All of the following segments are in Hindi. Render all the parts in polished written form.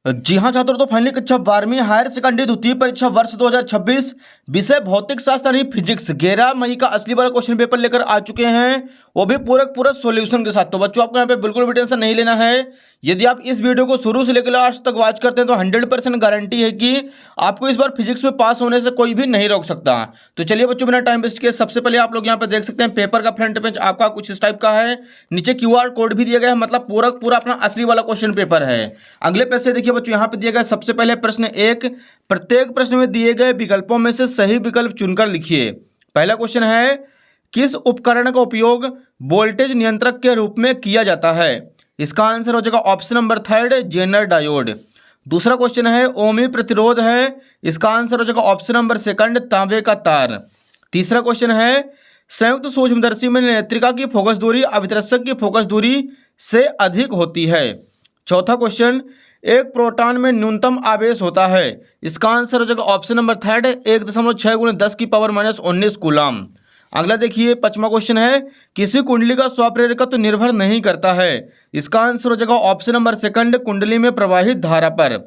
जी हाँ छात्रों, तो फाइनली कक्षा 12वीं हायर सेकेंडरी द्वितीय परीक्षा वर्ष 2026 विषय भौतिक शास्त्र यानी फिजिक्स 11 मई का असली वाला क्वेश्चन पेपर लेकर आ चुके हैं, वो भी पूरा सॉल्यूशन के साथ। तो बच्चों आपको यहाँ पे बिल्कुल भी टेंशन नहीं लेना है। यदि आप इस वीडियो को शुरू से लेकर लास्ट तक वॉच करते हैं तो 100% गारंटी है कि आपको इस बार फिजिक्स में पास होने से कोई भी नहीं रोक सकता। तो चलिए बच्चों, बिना टाइम वेस्ट किए सबसे पहले आप लोग यहाँ पे देख सकते हैं पेपर का फ्रंट पेज आपका कुछ इस टाइप का है। नीचे QR कोड भी दिया गया है, मतलब पूरा अपना असली वाला क्वेश्चन पेपर है। अगले पेज से देखिए बच्चों, यहाँ पे दिया गया सबसे पहले प्रश्न 1, प्रत्येक प्रश्न में दिए गए विकल्पों में से सही विकल्प चुनकर लिखिए। पहला क्वेश्चन है, किस उपकरण का उपयोग वोल्टेज नियंत्रक के रूप में किया जाता है? इसका आंसर हो जाएगा ऑप्शन नंबर 3 जेनर डायोड। दूसरा क्वेश्चन है, ओमी प्रतिरोध है, इसका आंसर हो जाएगा ऑप्शन नंबर 2 तांबे का तार। तीसरा क्वेश्चन है, संयुक्त सूक्ष्मदर्शी में नेत्रिका की फोकस दूरी अभिदर्शक की फोकस दूरी से अधिक होती है। चौथा क्वेश्चन, एक प्रोटॉन में न्यूनतम आवेश होता है, इसका आंसर हो जाएगा ऑप्शन नंबर 3 1.6 × 10⁻⁻19 कूलम। अगला देखिए, पांचवा क्वेश्चन है, किसी कुंडली का स्वप्रेरकत्व निर्भर नहीं करता है, इसका आंसर हो जाएगा ऑप्शन नंबर 2 कुंडली में प्रवाहित धारा पर।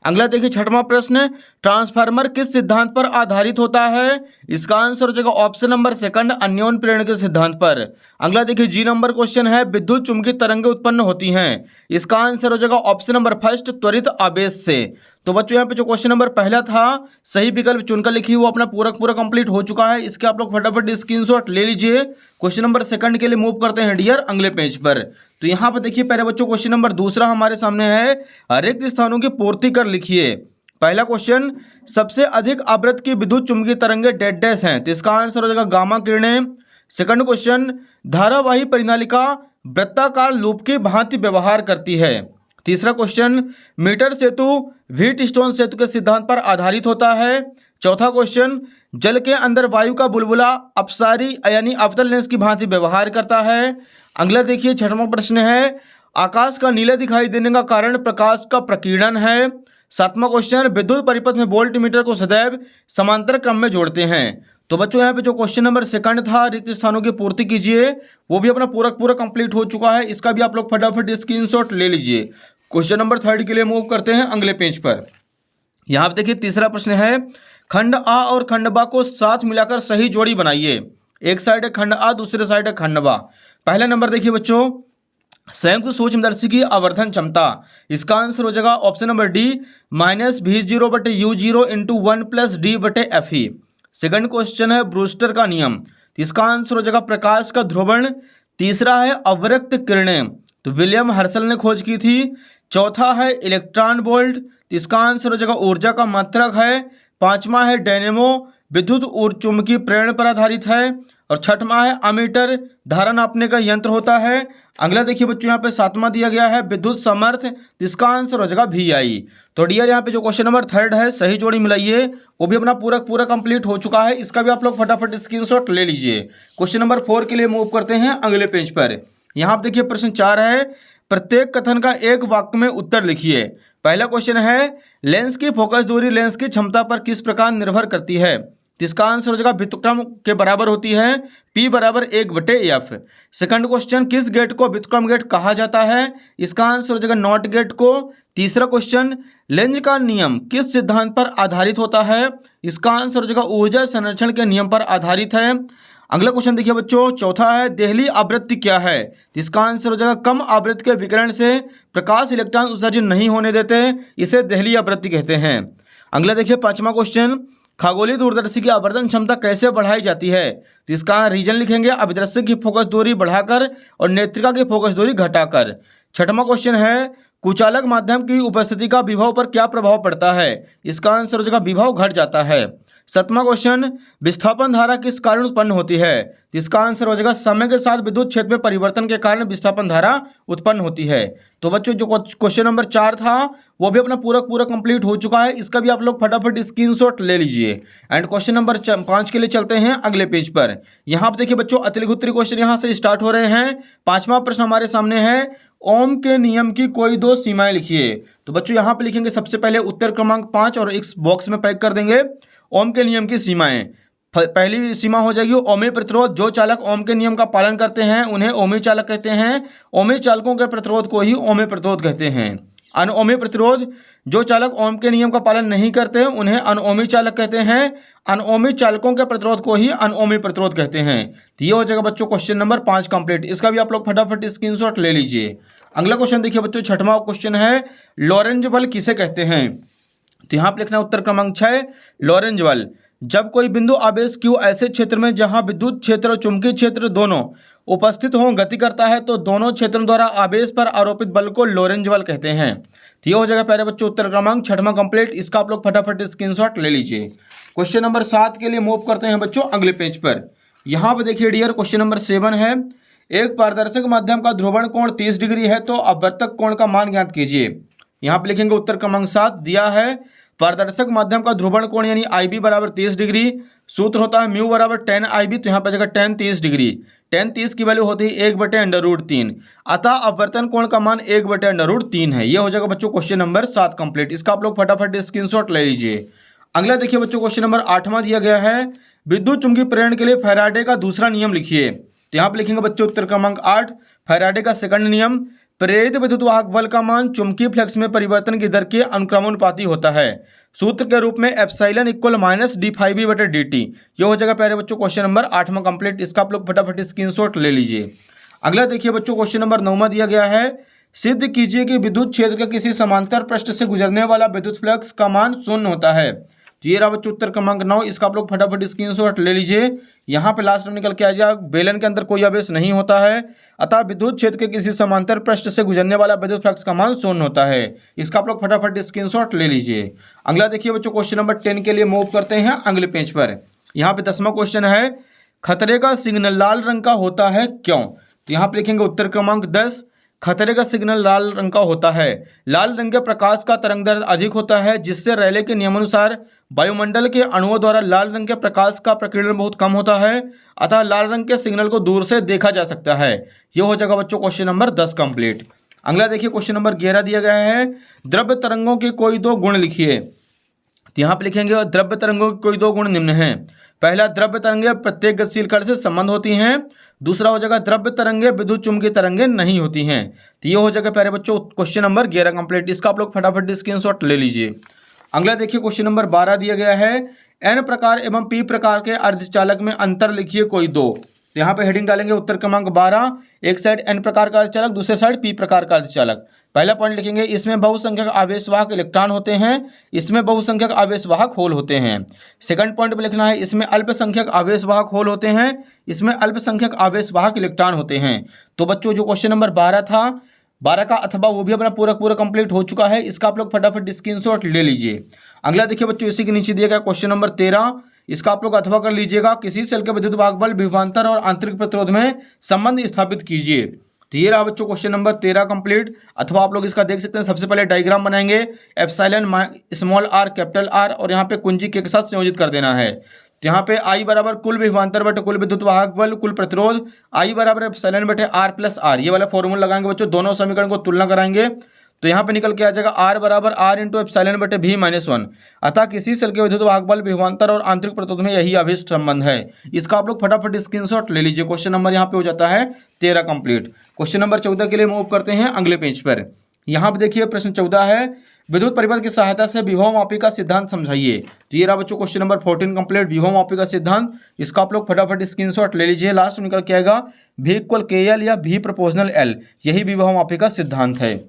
अगला देखिए, छठवां प्रश्न, ट्रांसफार्मर किस सिद्धांत पर आधारित होता है? इसका आंसर हो जाएगा ऑप्शन नंबर 2 अन्योन प्रेरण के सिद्धांत पर। अगला देखिए, जी नंबर क्वेश्चन है, विद्युत चुंबकीय तरंगें उत्पन्न होती हैं, इसका आंसर हो जाएगा ऑप्शन नंबर 1 त्वरित आवेश से। तो बच्चों यहाँ पे जो क्वेश्चन नंबर पहला था सही विकल्प चुनकर लिखी, वो अपना पूरा कंप्लीट हो चुका है। इसके आप लोग फटाफट स्क्रीनशॉट ले लीजिए। क्वेश्चन नंबर 2 के लिए मूव करते हैं डियर अगले पेज पर। तो यहाँ पर देखिए पहले बच्चों क्वेश्चन नंबर 2 हमारे सामने है, रिक्त स्थानों की पूर्ति कर लिखिए। पहला क्वेश्चन, सबसे अधिक आवृत्ति की विद्युत चुंबकीय तरंगें डेड डैश हैं, तो इसका आंसर हो जाएगा गामा किरणें। सेकंड क्वेश्चन, धारावाही परिनालिका वृत्ताकार लूप की भांति व्यवहार करती है। तीसरा क्वेश्चन, मीटर सेतु व्हीटस्टोन सेतु के सिद्धांत पर आधारित होता है। चौथा क्वेश्चन, जल के अंदर वायु का बुलबुला अपसारी यानी अवतल लेंस की भांति व्यवहार करता है। अगला देखिए, छठवां प्रश्न है, आकाश का नीला दिखाई देने का कारण प्रकाश का प्रकीर्णन है। सातवां क्वेश्चन, विद्युत परिपथ में वोल्ट मीटर को सदैव समांतर क्रम में जोड़ते हैं। तो बच्चों यहाँ पे जो क्वेश्चन नंबर 2 था, रिक्त स्थानों की पूर्ति कीजिए, वो भी अपना पूरा कंप्लीट हो चुका है। इसका भी आप लोग फटाफट स्क्रीनशॉट ले लीजिए। क्वेश्चन नंबर 3 के लिए मूव करते हैं अगले पेज पर। यहाँ पे देखिए तीसरा प्रश्न है, खंड आ और खंड बा को साथ मिलाकर सही जोड़ी बनाइए। एक साइड है खंड आ, दूसरे साइड है खंड बा। पहला नंबर देखिए बच्चों, संयुक्त सूक्ष्मदर्शी की आवर्धन क्षमता, इसका आंसर हो जाएगा option number D -V0/U0 × 1 +D/Fe। Second question है, ब्रूस्टर का नियम, तो इसका आंसर हो जाएगा प्रकाश का ध्रुवण। तीसरा है अवरक्त किरणें, तो विलियम हर्शल ने खोज की थी। चौथा है इलेक्ट्रॉन वोल्ट, तो इसका आंसर हो जाएगा ऊर्जा का मात्रक है। पांचवा है डायनेमो, विद्युत और चुंबकीय प्रेरण पर आधारित है। और छठवां है अमीटर, धारा नापने का यंत्र होता है। अगला देखिए बच्चों, यहाँ पे सातवां दिया गया है विद्युत समर्थ, इसका आंसर हो जाएगा VI। तो डियर यहाँ पे जो क्वेश्चन नंबर 3 है सही जोड़ी मिलाइए, वो भी अपना पूरा कंप्लीट हो चुका है। इसका भी आप लोग फटाफट स्क्रीनशॉट ले लीजिए। क्वेश्चन नंबर 4 के लिए मूव करते हैं अगले पेज पर। यहाँ पे देखिए प्रश्न 4 है, प्रत्येक कथन का एक वाक्य में उत्तर लिखिए। पहला क्वेश्चन है, लेंस की फोकस दूरी लेंस की क्षमता पर किस प्रकार निर्भर करती है? इसका आंसर हो जाएगा व्युत्क्रम के बराबर होती है, P = 1/F। सेकंड क्वेश्चन, किस गेट को व्युत्क्रम गेट कहा जाता है? इसका आंसर हो जाएगा नॉट गेट को। तीसरा क्वेश्चन, लेंज का नियम किस सिद्धांत पर आधारित होता है? इसका आंसर हो जाएगा ऊर्जा संरक्षण के नियम पर आधारित है। अगला क्वेश्चन देखिए बच्चों, चौथा है, देहली आवृत्ति क्या है? इसका आंसर हो जाएगा कम आवृत्ति के विकिरण से प्रकाश इलेक्ट्रॉन उत्सर्जन नहीं होने देते, इसे देहली आवृत्ति कहते हैं। अगला देखिए पांचवा क्वेश्चन, खगोलीय दूरदर्शी की आवर्धन क्षमता कैसे बढ़ाई जाती है? तो इसका रीजन लिखेंगे, अभिदर्शक की फोकस दूरी बढ़ाकर और नेत्रिका की फोकस दूरी घटाकर। छठवां क्वेश्चन है, कुचालक माध्यम की उपस्थिति का विभव पर क्या प्रभाव पड़ता है? इसका आंसर हो जाएगा विभव घट जाता है। सातवां क्वेश्चन, विस्थापन धारा किस कारण उत्पन्न होती है? इसका आंसर हो जाएगा समय के साथ विद्युत क्षेत्र में परिवर्तन के कारण विस्थापन धारा उत्पन्न होती है। तो बच्चों जो क्वेश्चन नंबर 4 था वो भी अपना पूरा कंप्लीट हो चुका है। इसका भी आप लोग फटाफट स्क्रीनशॉट ले लीजिए। एंड क्वेश्चन नंबर 5 के लिए चलते हैं अगले पेज पर। यहाँ पर देखिए बच्चों अतिलघुत्तरी क्वेश्चन यहाँ से स्टार्ट हो रहे हैं। पांचवा प्रश्न हमारे सामने है, ओम के नियम की कोई दो सीमाएं लिखिए। तो बच्चों यहाँ पे लिखेंगे सबसे पहले उत्तर क्रमांक 5 और इस बॉक्स में पैक कर देंगे ओम के नियम की सीमाएं। पहली सीमा हो जाएगी ओमी प्रतिरोध, जो चालक ओम के नियम का पालन करते हैं उन्हें ओमी चालक कहते हैं, ओमी चालकों के प्रतिरोध को ही ओमी प्रतिरोध कहते हैं। अनओमी प्रतिरोध, जो चालक ओम के नियम का पालन नहीं करते हैं उन्हें अनओमी चालक कहते हैं। अनओमी चालकों के प्रतिरोध को ही अनओमी प्रतिरोध कहते हैं। तो ये हो जाएगा बच्चों क्वेश्चन नंबर 5 कंप्लीट। इसका भी आप लोग फटाफट स्क्रीनशॉट ले लीजिए। अगला क्वेश्चन देखिए बच्चों, 6वां क्वेश्चन है, लॉरेंज बल किसे कहते हैं। तो यहाँ पे लिखना उत्तर क्रमांक 6, लॉरेंज बल। जब कोई बिंदु आवेश Q ऐसे क्षेत्र में जहां विद्युत क्षेत्र और चुंबकीय क्षेत्र दोनों उपस्थित हों गति करता है तो दोनों क्षेत्रों द्वारा आवेश पर आरोपित बल को लॉरेंज बल कहते हैं। तो ये हो जाएगा प्यारे बच्चों उत्तर क्रमांक 6वां कंप्लीट। इसका आप लोग फटाफट स्क्रीनशॉट ले लीजिए। क्वेश्चन नंबर 7 के लिए मूव करते हैं बच्चों अगले पेज पर। यहाँ पे देखिए डियर, क्वेश्चन नंबर 7 है, एक पारदर्शक माध्यम का ध्रुवण कोण 30 डिग्री है तो अपवर्तक कोण का मान ज्ञात कीजिए। यहाँ पे लिखेंगे उत्तर क्रमांक 7 दिया है, पारदर्शक माध्यम का ध्रुवण कोण यानी IB बराबर 30 डिग्री। सूत्र होता है म्यू बराबर 10 IB, तो यहाँ पे जगह 10 30 डिग्री। 10 30 की वैल्यू होती है 1/√3। अतः अपवर्तन कोण का मान 1/√3 है। ये हो जाएगा बच्चों क्वेश्चन नंबर 7 कंप्लीट। इसका आप लोग फटाफट स्क्रीनशॉट ले लीजिए। अगला देखिए बच्चों, क्वेश्चन नंबर 8वां दिया गया है, विद्युत चुंबकीय प्रेरण के लिए फैराडे का दूसरा नियम लिखिए। तो यहाँ पे लिखेंगे बच्चों उत्तर क्रमांक 8, फैराडे का सेकंड नियम, प्रेरित विद्युत वाहक बल का मान चुंबकीय फ्लक्स में परिवर्तन की दर के अनुक्रमानुपाती होता है। सूत्र के रूप में एप्सिलॉन इक्वल -d∅b/dt। ये हो जाएगा प्यारे बच्चों क्वेश्चन नंबर 8वां कंप्लीट। इसका आप लोग फटाफट स्क्रीनशॉट ले लीजिए। अगला देखिए बच्चों, क्वेश्चन नंबर 9वां दिया गया है, सिद्ध कीजिए कि विद्युत क्षेत्र के किसी समांतर पृष्ठ से गुजरने वाला विद्युत फ्लक्स का मान 0 होता है। तो ये रहा बच्चों उत्तर क्रमांक 9। इसका आप लोग फटाफट स्क्रीनशॉट ले लीजिए। यहाँ पे लास्ट में निकल के आ जाएगा, बेलन के अंदर कोई आवेश नहीं होता है, अतः विद्युत क्षेत्र के किसी समांतर पृष्ठ से गुजरने वाला विद्युत फ्लक्स का मान 0 होता है। इसका आप लोग फटाफट स्क्रीनशॉट ले लीजिए। अगला देखिए बच्चों, क्वेश्चन नंबर 10 के लिए मूव करते हैं अगले पेज पर। यहाँ पे 10वां क्वेश्चन है, खतरे का सिग्नल लाल रंग का होता है क्यों। तो यहाँ पे लिखेंगे उत्तर क्रमांक 10, खतरे का सिग्नल लाल रंग का होता है। लाल रंग के प्रकाश का तरंगदैर्ध्य अधिक होता है, जिससे रैले के नियमानुसार वायुमंडल के अणुओं द्वारा लाल रंग के प्रकाश का प्रकीर्णन बहुत कम होता है, अतः लाल रंग के सिग्नल को दूर से देखा जा सकता है। ये हो जाएगा बच्चों क्वेश्चन नंबर 10 कंप्लीट। अगला देखिए क्वेश्चन नंबर 11 दिया गया है, द्रव्य तरंगों के कोई 2 गुण लिखिए। तो यहाँ पे लिखेंगे द्रव्य तरंगों के कोई 2 गुण निम्न हैं। पहला, द्रव्य तरंगें प्रत्येक गतिशील कण से संबंध होती हैं। दूसरा हो जाएगा द्रव्य तरंगें विद्युत चुंबकीय तरंगें नहीं होती हैं। तो ये हो जाएगा प्यारे बच्चों क्वेश्चन नंबर 11 कंप्लीट। इसका आप लोग फटाफट स्क्रीनशॉट ले लीजिए। अगला देखिए क्वेश्चन नंबर 12 दिया गया है, N प्रकार एवं P प्रकार के अर्धचालक में अंतर लिखिए कोई 2। तो यहाँ पे हेडिंग डालेंगे उत्तर क्रमांक 12, एक साइड N प्रकार का अर्धचालक, दूसरे साइड P प्रकार का अर्धचालक। पहला पॉइंट लिखेंगे, इसमें बहुसंख्यक आवेशवाहक इलेक्ट्रॉन होते हैं, इसमें बहुसंख्यक आवेशवाहक होल होते हैं। सेकंड पॉइंट में लिखना है, इसमें अल्पसंख्यक आवेशवाहक होल होते हैं, इसमें अल्पसंख्यक आवेशवाहक इलेक्ट्रॉन होते हैं। तो बच्चों जो क्वेश्चन नंबर 12 था, 12 का अथवा वो भी अपना पूरा कंप्लीट हो चुका है। इसका आप लोग फटाफट स्क्रीनशॉट ले लीजिए। अगला देखिए बच्चों, इसी के नीचे दिया गया क्वेश्चन नंबर 13, इसका आप लोग अथवा कर लीजिएगा, किसी सेल के विद्युत वाहक बल विभवांतर और आंतरिक प्रतिरोध में संबंध स्थापित कीजिए। तो ये रहा बच्चों क्वेश्चन नंबर 13 कंप्लीट। अथवा आप लोग इसका देख सकते हैं, सबसे पहले डायग्राम बनाएंगे, epsilon small r capital R और यहाँ पे कुंजी के साथ संयोजित कर देना है। तो यहाँ पे I बराबर कुल विभवांतर बटे कुल विद्युत वाहक बल कुल प्रतिरोध, I बराबर एप्सिलॉन बटे R प्लस R, ये वाला फॉर्मूला लगाएंगे बच्चों, दोनों समीकरण को तुलना कराएंगे तो यहाँ पे निकल के आ जाएगा R बराबर R इंटू एप्सिलॉन बटे V-1। अतः किसी सेल के विद्युत वाहक बल विभवांतर और आंतरिक प्रतिरोध में यही अभिष्ट संबंध है। इसका आप लोग फटाफट स्क्रीनशॉट ले लीजिए। क्वेश्चन नंबर यहाँ पे हो जाता है 13 कंप्लीट। क्वेश्चन नंबर 14 के लिए मूव करते हैं अगले पेज पर। यहाँ पे देखिए प्रश्न 14 है, विद्युत परिपथ की सहायता से विभव मापी का सिद्धांत समझाइए। तो ये रहा बच्चों क्वेश्चन नंबर 14 कंप्लीट, विभव मापी का सिद्धांत। इसका आप लोग फटाफट स्क्रीनशॉट ले लीजिए। लास्ट में निकल के आएगा V इक्वल KL या V प्रोपोर्शनल L, यही विभव मापी का सिद्धांत है।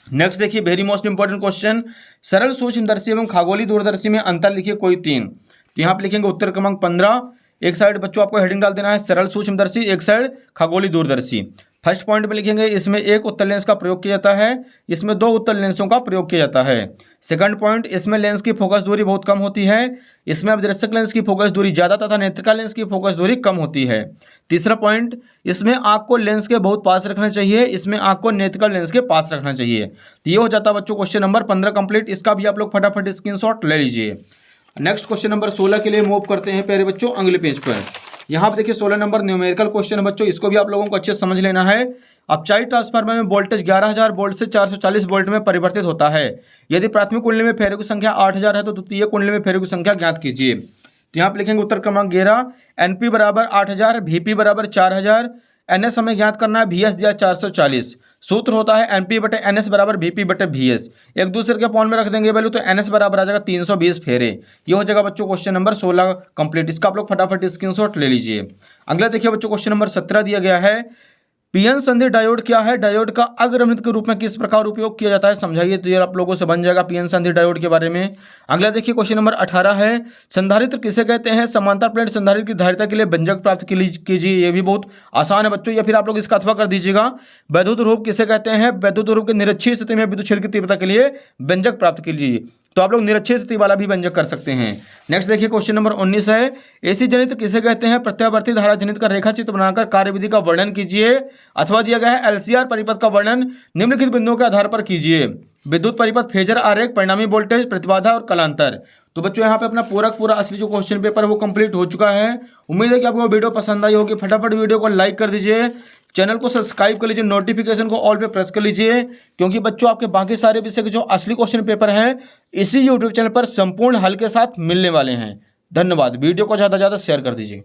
नेक्स्ट देखिए वेरी मोस्ट इंपॉर्टेंट क्वेश्चन, सरल सूक्ष्मदर्शी एवं खगोलीय दूरदर्शी में अंतर लिखिए कोई 3। तो यहाँ पे लिखेंगे उत्तर क्रमांक 15। एक साइड बच्चों आपको हेडिंग डाल देना है सरल सूक्ष्मदर्शी, एक साइड खगोलीय दूरदर्शी। फर्स्ट पॉइंट में लिखेंगे, इसमें एक उत्तल लेंस का प्रयोग किया जाता है, इसमें 2 उत्तल लेंसों का प्रयोग किया जाता है। सेकंड पॉइंट, इसमें लेंस की फोकस दूरी बहुत कम होती है, इसमें अभिदर्शक लेंस की फोकस दूरी ज़्यादा तथा नेत्रिका लेंस की फोकस दूरी कम होती है। तीसरा पॉइंट, इसमें आँख को लेंस के बहुत पास रखना चाहिए, इसमें आँख को नेत्रिका लेंस के पास रखना चाहिए। तो ये हो जाता है बच्चों क्वेश्चन नंबर 15 कंप्लीट। इसका भी आप लोग फटाफट स्क्रीनशॉट ले लीजिए। नेक्स्ट क्वेश्चन नंबर 16 के लिए मूव करते हैं प्यारे बच्चों अगले पेज पर। यहाँ पे देखिए 16 नंबर न्यूमेरिकल क्वेश्चन है बच्चों, इसको भी आप लोगों को अच्छे से समझ लेना है। अपचाई ट्रांसफार्मर में वोल्टेज 11,000 वोल्ट से 440 वोल्ट में परिवर्तित होता है। यदि प्राथमिक कुंडली में फेरों की संख्या 8,000 है तो द्वितीय कुंडली में फेरों की संख्या ज्ञात कीजिए। तो यहाँ पे लिखेंगे उत्तर क्रमांक 11, NP बराबर 8,000, VP बराबर 4,000, NS हमें ज्ञात करना है, VS दिया 440, सूत्र होता है NP बटे NS बराबर VP बटे VS। एक दूसरे के अपॉन में रख देंगे वैल्यू, तो NS बराबर आ जाएगा 320 फेरे। ये हो जाएगा बच्चों क्वेश्चन नंबर 16 कंप्लीट। इसका आप लोग फटाफट स्क्रीनशॉट ले लीजिए। अगला देखिए बच्चों क्वेश्चन नंबर 17 दिया गया है, पीएन संधि डायोड क्या है, डायोड का अग्रमित के रूप में किस प्रकार उपयोग किया जाता है, समझाइए। तो ये आप लोगों से बन जाएगा पीएन संधि डायोड के बारे में। अगला देखिए क्वेश्चन नंबर 18 है, संधारित्र किसे कहते हैं, समांतर प्लेट संधारित्र की धारिता के लिए व्यंजक प्राप्त कीजिए। ये भी बहुत आसान है बच्चों, या फिर आप लोग इसका अथवा कर दीजिएगा। वैद्युत ध्रुव किसे कहते हैं, वैद्युत ध्रुव के निरक्षीय स्थिति में विद्युत क्षेत्र की तीव्रता के लिए व्यंजक प्राप्त कीजिए। तो आप लोग निरक्षीय स्थिति वाला भी व्यंजक कर सकते हैं। नेक्स्ट देखिए क्वेश्चन नंबर 19 है, एसी जनित्र किसे कहते हैं, प्रत्यावर्ती धारा जनित का रेखा चित्र बनाकर कार्यविधि का वर्णन कीजिए। अथवा दिया गया है एलसीआर परिपथ का वर्णन निम्नलिखित बिंदुओं के आधार पर कीजिए। विद्युत परिपथ, फेजर आरेख, परिणामी वोल्टेज, प्रतिबाधा और कलांतर। तो बच्चों यहाँ पे अपना पूरा असली जो क्वेश्चन पेपर है वो कंप्लीट हो चुका है। उम्मीद है कि आपको वीडियो पसंद आई होगी। फटाफट वीडियो को लाइक कर दीजिए, चैनल को सब्सक्राइब कर लीजिए, नोटिफिकेशन को ऑल पे प्रेस कर लीजिए, क्योंकि बच्चों आपके बाकी सारे विषय के जो असली क्वेश्चन पेपर हैं इसी यूट्यूब चैनल पर संपूर्ण हल के साथ मिलने वाले हैं। धन्यवाद। वीडियो को ज़्यादा से ज़्यादा शेयर कर दीजिए।